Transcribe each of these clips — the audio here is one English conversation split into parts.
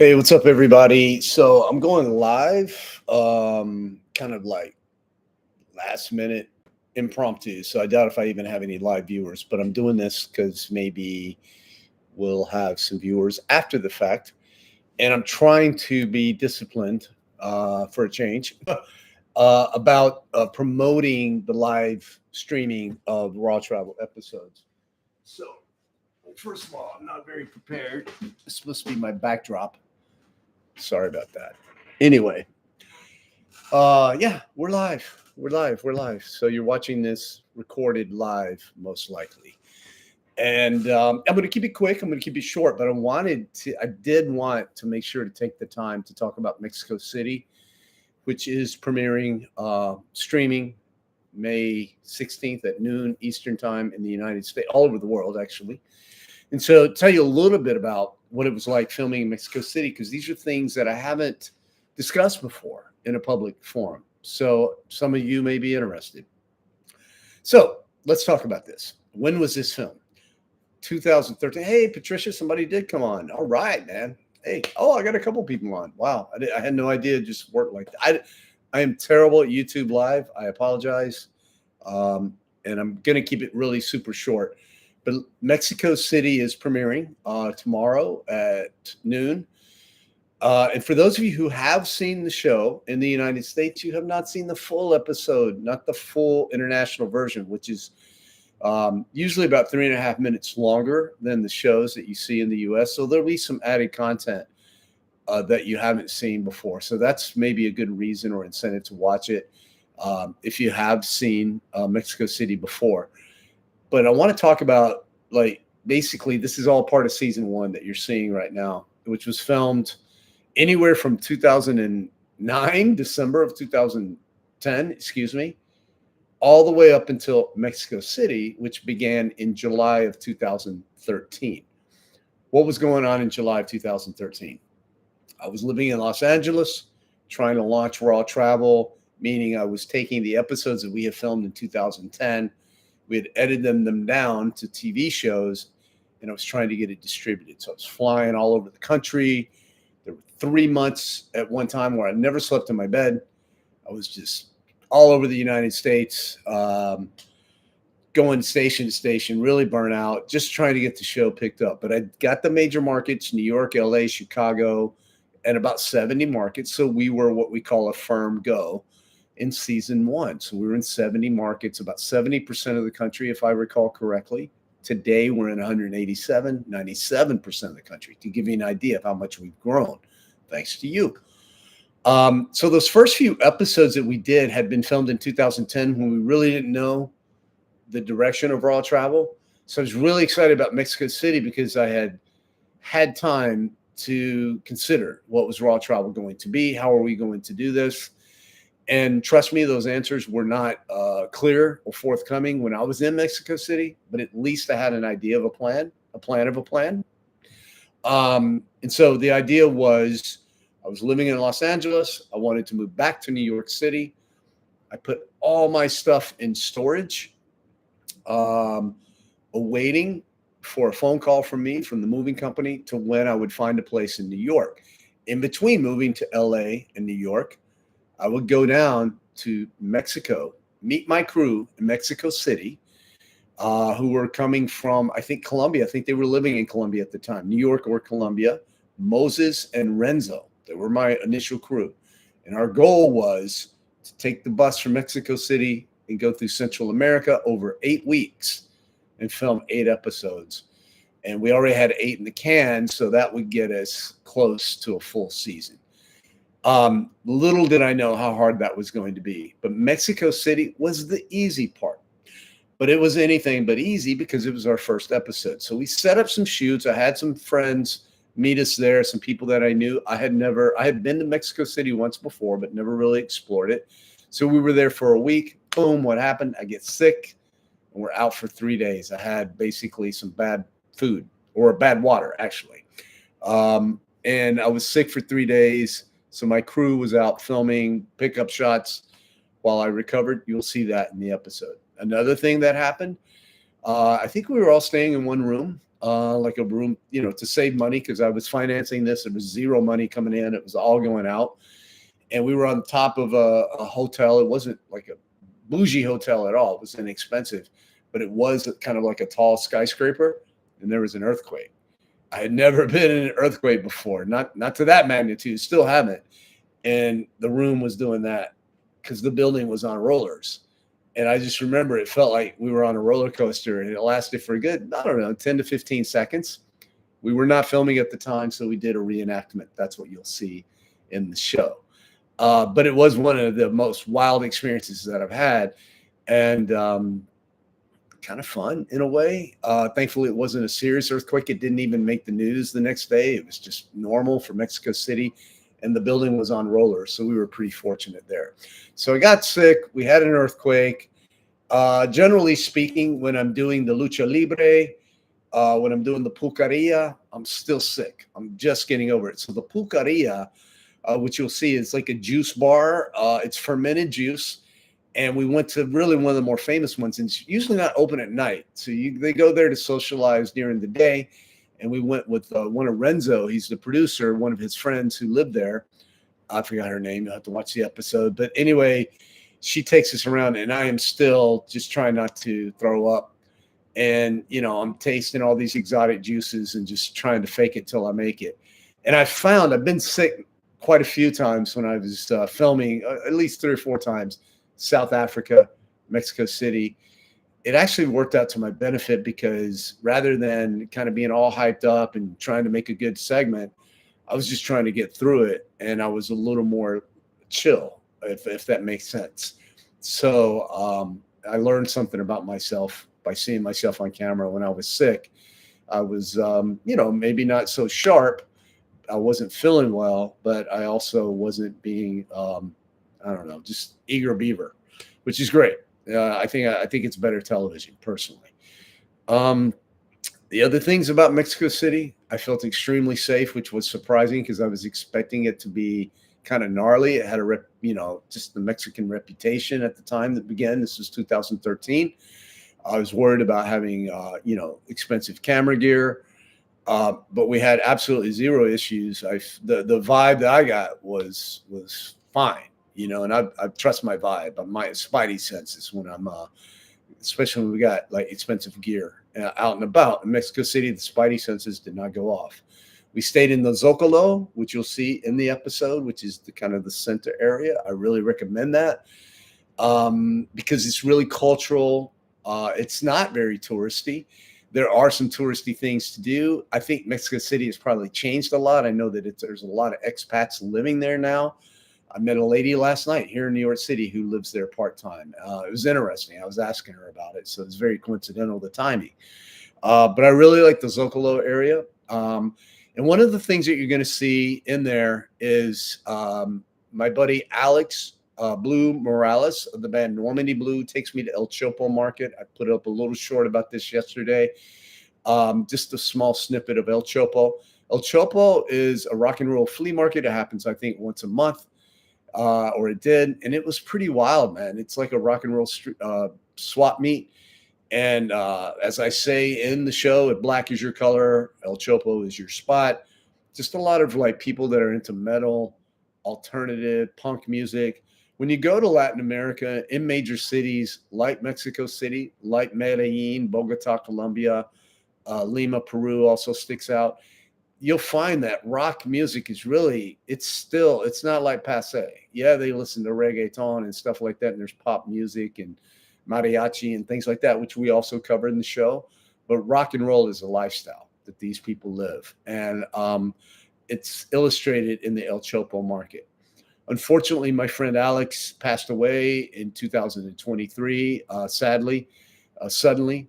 Hey, what's up, everybody? So I'm going live, kind of like last minute impromptu. So I doubt if I even have any live viewers, but I'm doing this because maybe we'll have some viewers after the fact. And I'm trying to be disciplined for a change about promoting the live streaming of Raw Travel episodes. So, first of all, I'm not very prepared. It's supposed to be my backdrop. Sorry about that. Anyway, yeah, we're live. We're live. We're live. So you're watching this recorded live, most likely. And I'm going to keep it quick. I'm going to keep it short, but I did want to make sure to take the time to talk about Mexico City, which is premiering streaming May 16th at noon Eastern time in the United States, all over the world, actually. And so tell you a little bit about what it was like filming in Mexico City, because these are things that I haven't discussed before in a public forum. So some of you may be interested. So let's talk about this. When was this film? 2013. Hey, Patricia, somebody did come on. All right, man. Hey, oh, I got a couple people on. Wow, I had no idea it just worked like that. I am terrible at YouTube Live. I apologize. And I'm going to keep it really super short. But Mexico City is premiering tomorrow at noon. And for those of you who have seen the show in the United States, you have not seen the full episode, not the full international version, which is usually about 3.5 minutes longer than the shows that you see in the US. So there'll be some added content that you haven't seen before. So that's maybe a good reason or incentive to watch it if you have seen Mexico City before. But I want to talk about, like, basically, this is all part of season 1 that you're seeing right now, which was filmed anywhere from 2009, December of 2010, excuse me, all the way up until Mexico City, which began in July of 2013. What was going on in July of 2013? I was living in Los Angeles, trying to launch Raw Travel, meaning I was taking the episodes that we had filmed in 2010. We had edited them down to TV shows, and I was trying to get it distributed. So I was flying all over the country. There were 3 months at one time where I never slept in my bed. I was just all over the United States, going station to station, really burnt out, just trying to get the show picked up. But I got the major markets, New York, LA, Chicago, and about 70 markets. So we were what we call a firm go in season 1. So we were in 70 markets, about 70% of the country, if I recall correctly. Today, we're in 187, 97% of the country, to give you an idea of how much we've grown, thanks to you. So those first few episodes that we did had been filmed in 2010 when we really didn't know the direction of Raw Travel. So I was really excited about Mexico City because I had time to consider what was Raw Travel going to be, how are we going to do this. And trust me, those answers were not clear or forthcoming when I was in Mexico City, but at least I had an idea of a plan of a plan. And so the idea was, I was living in Los Angeles. I wanted to move back to New York City. I put all my stuff in storage, awaiting for a phone call from me from the moving company to when I would find a place in New York. In between moving to LA and New York, I would go down to Mexico, meet my crew in Mexico City, who were coming from, I think, Colombia. I think they were living in Colombia at the time, New York or Colombia. Moses and Renzo, they were my initial crew. And our goal was to take the bus from Mexico City and go through Central America over 8 weeks and film 8 episodes. And we already had 8 in the can, so that would get us close to a full season. Little did I know how hard that was going to be, but Mexico City was the easy part. But it was anything but easy because it was our first episode. So we set up some shoots. I had some friends meet us there, some people that I knew. I had been to Mexico City once before, but never really explored it. So we were there for a week. Boom, what happened? I get sick and we're out for 3 days. I had basically some bad food or bad water, actually. And I was sick for 3 days. So my crew was out filming pickup shots while I recovered. You'll see that in the episode. Another thing that happened, I think we were all staying in one room. like a room, to save money because I was financing this. There was zero money coming in. It was all going out. And we were on top of a hotel. It wasn't like a bougie hotel at all. It was inexpensive, but it was kind of like a tall skyscraper. And there was an earthquake. I had never been in an earthquake before, not to that magnitude, still haven't. And the room was doing that because the building was on rollers. And I just remember it felt like we were on a roller coaster, and it lasted for a good, I don't know, 10 to 15 seconds. We were not filming at the time, so we did a reenactment. That's what you'll see in the show. But it was one of the most wild experiences that I've had, and kind of fun in a way. Thankfully, it wasn't a serious earthquake. It didn't even make the news the next day. It was just normal for Mexico City, and the building was on rollers, so we were pretty fortunate there. So I got sick. We had an earthquake. Generally speaking, when I'm doing the lucha libre, when I'm doing the pulqueria, I'm still sick. I'm just getting over it. So the pulqueria, which you'll see, is like a juice bar. It's fermented juice. And we went to really one of the more famous ones, and it's usually not open at night. So they go there to socialize during the day. And we went with one of Renzo. He's the producer, one of his friends who lived there. I forgot her name. You'll have to watch the episode. But anyway, she takes us around, and I am still just trying not to throw up. And, I'm tasting all these exotic juices and just trying to fake it till I make it. And I've been sick quite a few times when I was filming, at least 3 or 4 times, South Africa, Mexico City. It actually worked out to my benefit because rather than kind of being all hyped up and trying to make a good segment, I was just trying to get through it. And I was a little more chill, if that makes sense. So I learned something about myself by seeing myself on camera when I was sick. I was, maybe not so sharp. I wasn't feeling well, but I also wasn't being, just eager beaver, which is great. I think it's better television, personally. The other things about Mexico City, I felt extremely safe, which was surprising because I was expecting it to be kind of gnarly. It had just the Mexican reputation at the time that began. This was 2013. I was worried about having, expensive camera gear, but we had absolutely zero issues. The vibe that I got was fine. And I trust my vibe, my spidey senses when I'm, especially when we got like expensive gear out and about. In Mexico City, the spidey senses did not go off. We stayed in the Zocalo, which you'll see in the episode, which is the kind of the center area. I really recommend that because it's really cultural. It's not very touristy. There are some touristy things to do. I think Mexico City has probably changed a lot. I know that there's a lot of expats living there now. I met a lady last night here in New York City who lives there part-time. It was interesting. I was asking her about it. So it's very coincidental, the timing. But I really like the Zocalo area. And one of the things that you're going to see in there is my buddy Alex Blue Morales of the band Normandy Blue takes me to El Chopo Market. I put up a little short about this yesterday. Just a small snippet of El Chopo. El Chopo is a rock and roll flea market. It happens, I think, once a month. Or it did, and it was pretty wild, man. It's like a rock and roll swap meet. And as I say in the show, if black is your color, El Chopo is your spot. Just a lot of like people that are into metal, alternative, punk music. When you go to Latin America in major cities like Mexico City, like Medellin, Bogota, Colombia, Lima, Peru also sticks out. You'll find that rock music is really, it's not like passe. Yeah, they listen to reggaeton and stuff like that, and there's pop music and mariachi and things like that, which we also cover in the show. But rock and roll is a lifestyle that these people live. And it's illustrated in the El Chopo market. Unfortunately, my friend Alex passed away in 2023, sadly, suddenly.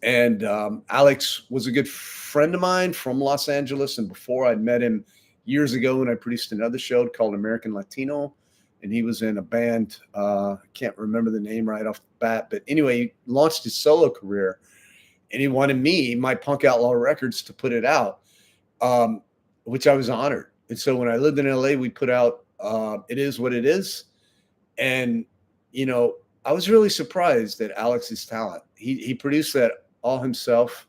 And Alex was a good friend of mine from Los Angeles. And before, I'd met him years ago when I produced another show called American Latino. And he was in a band. I can't remember the name right off the bat. But anyway, he launched his solo career. And he wanted me, my Punk Outlaw Records, to put it out, which I was honored. And so when I lived in LA, we put out It Is What It Is. And, I was really surprised at Alex's talent. He produced that all himself.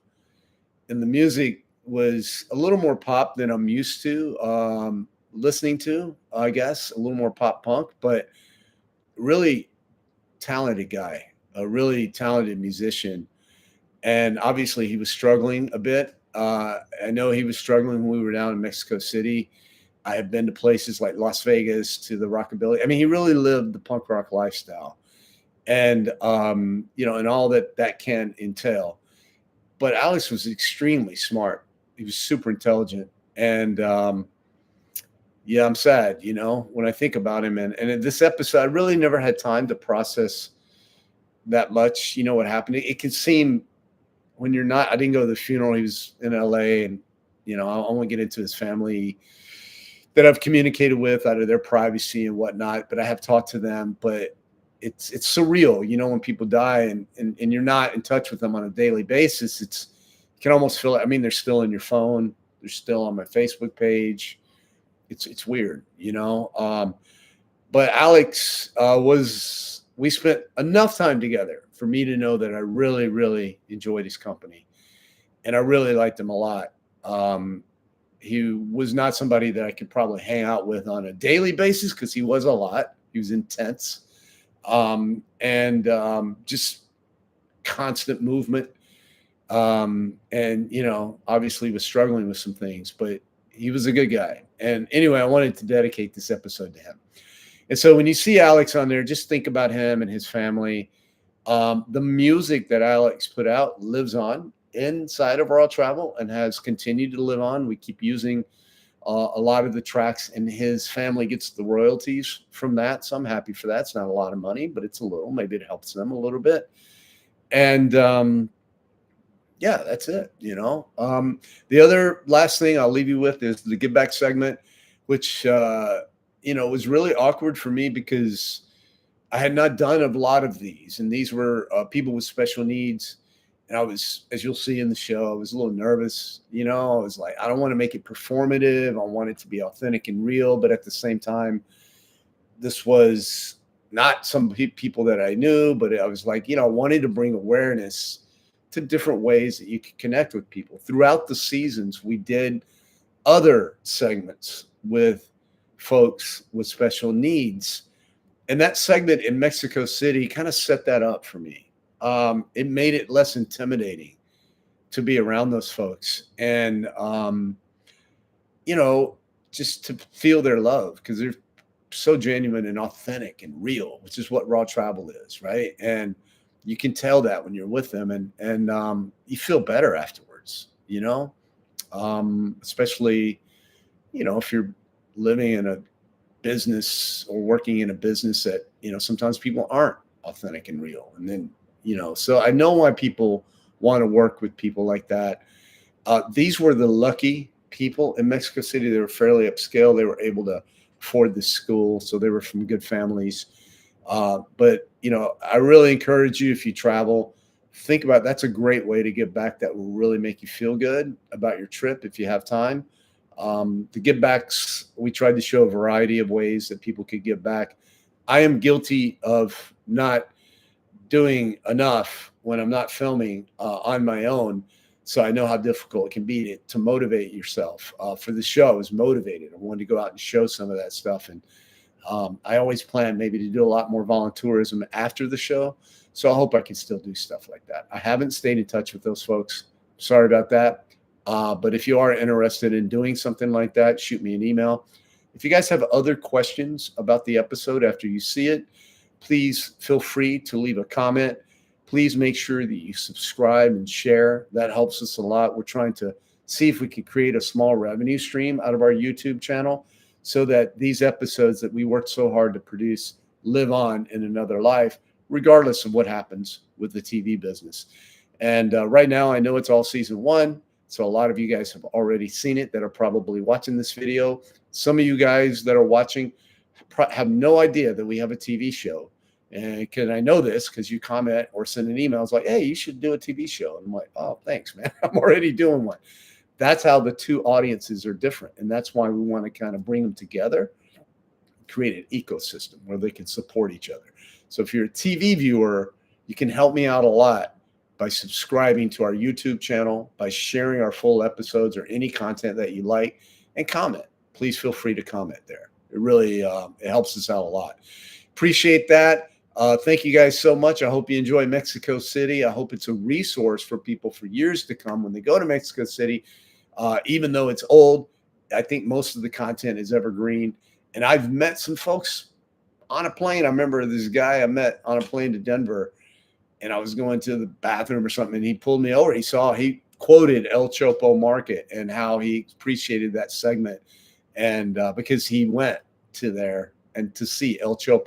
and the music was a little more pop than I'm used to listening to, I guess, a little more pop punk, but really talented guy, a really talented musician. And obviously he was struggling a bit. I know he was struggling when we were down in Mexico City. I have been to places like Las Vegas, to the rockabilly. I mean, he really lived the punk rock lifestyle, and and all that that can entail. But Alex was extremely smart. He was super intelligent, and yeah, I'm sad, when I think about him. And in this episode, I really never had time to process that much. What happened. It can seem, when you're not. I didn't go to the funeral. He was in LA, and I won't get into his family that I've communicated with out of their privacy and whatnot, but I have talked to them. But it's surreal, when people die and you're not in touch with them on a daily basis. You can almost feel it. I mean, they're still in your phone. They're still on my Facebook page. It's weird, But Alex we spent enough time together for me to know that I really, really enjoyed his company, and I really liked him a lot. He was not somebody that I could probably hang out with on a daily basis, because he was a lot. He was intense, and just constant movement. And obviously was struggling with some things, but he was a good guy. And anyway, I wanted to dedicate this episode to him. And so when you see Alex on there, just think about him and his family. The music that Alex put out lives on inside of Raw Travel and has continued to live on. We keep using a lot of the tracks, and his family gets the royalties from that. So I'm happy for that. It's not a lot of money, but it's a little. Maybe it helps them a little bit. And yeah, that's it. The other last thing I'll leave you with is the give back segment, which was really awkward for me, because I had not done a lot of these, and these were people with special needs. And I was, as you'll see in the show, I was a little nervous. I was like, I don't want to make it performative. I want it to be authentic and real. But at the same time, this was not some people that I knew, but I was like, I wanted to bring awareness to different ways that you could connect with people. Throughout the seasons, we did other segments with folks with special needs. And that segment in Mexico City kind of set that up for me. It made it less intimidating to be around those folks, and just to feel their love, because they're so genuine and authentic and real, which is what Raw Travel is, right? And you can tell that when you're with them, and you feel better afterwards, especially, if you're living in a business or working in a business that, sometimes people aren't authentic and real. And then, so I know why people want to work with people like that. These were the lucky people in Mexico City. They were fairly upscale. They were able to afford the school, so they were from good families. But I really encourage you, if you travel, think about, that's a great way to give back. That will really make you feel good about your trip if you have time. The give backs, we tried to show a variety of ways that people could give back. I am guilty of not doing enough when I'm not filming on my own. So I know how difficult it can be to motivate yourself. For the show, I was motivated. I wanted to go out and show some of that stuff. And I always plan maybe to do a lot more volunteerism after the show. So I hope I can still do stuff like that. I haven't stayed in touch with those folks. Sorry about that. But if you are interested in doing something like that, shoot me an email. If you guys have other questions about the episode after you see it, please feel free to leave a comment. Please make sure that you subscribe and share. That helps us a lot. We're trying to see if we can create a small revenue stream out of our YouTube channel, so that these episodes that we worked so hard to produce live on in another life, regardless of what happens with the TV business. And right now, I know it's all season one, so a lot of you guys have already seen it that are probably watching this video. Some of you guys that are watching have no idea that we have a TV show. And I know this because you comment or send an email. It's like, hey, you should do a TV show. And I'm like, oh, thanks, man. I'm already doing one. That's how the two audiences are different. And that's why we want to kind of bring them together, create an ecosystem where they can support each other. So if you're a TV viewer, you can help me out a lot by subscribing to our YouTube channel, by sharing our full episodes or any content that you like, and comment. Please feel free to comment there. It really it helps us out a lot. Appreciate that. Thank you guys so much. I hope you enjoy Mexico City. I hope it's a resource for people for years to come when they go to Mexico City. Even though it's old, I think most of the content is evergreen. And I've met some folks on a plane. I remember this guy I met on a plane to Denver, and I was going to the bathroom or something, and he pulled me over. He quoted El Chopo Market and how he appreciated that segment. And because he went to there and to see El Chopo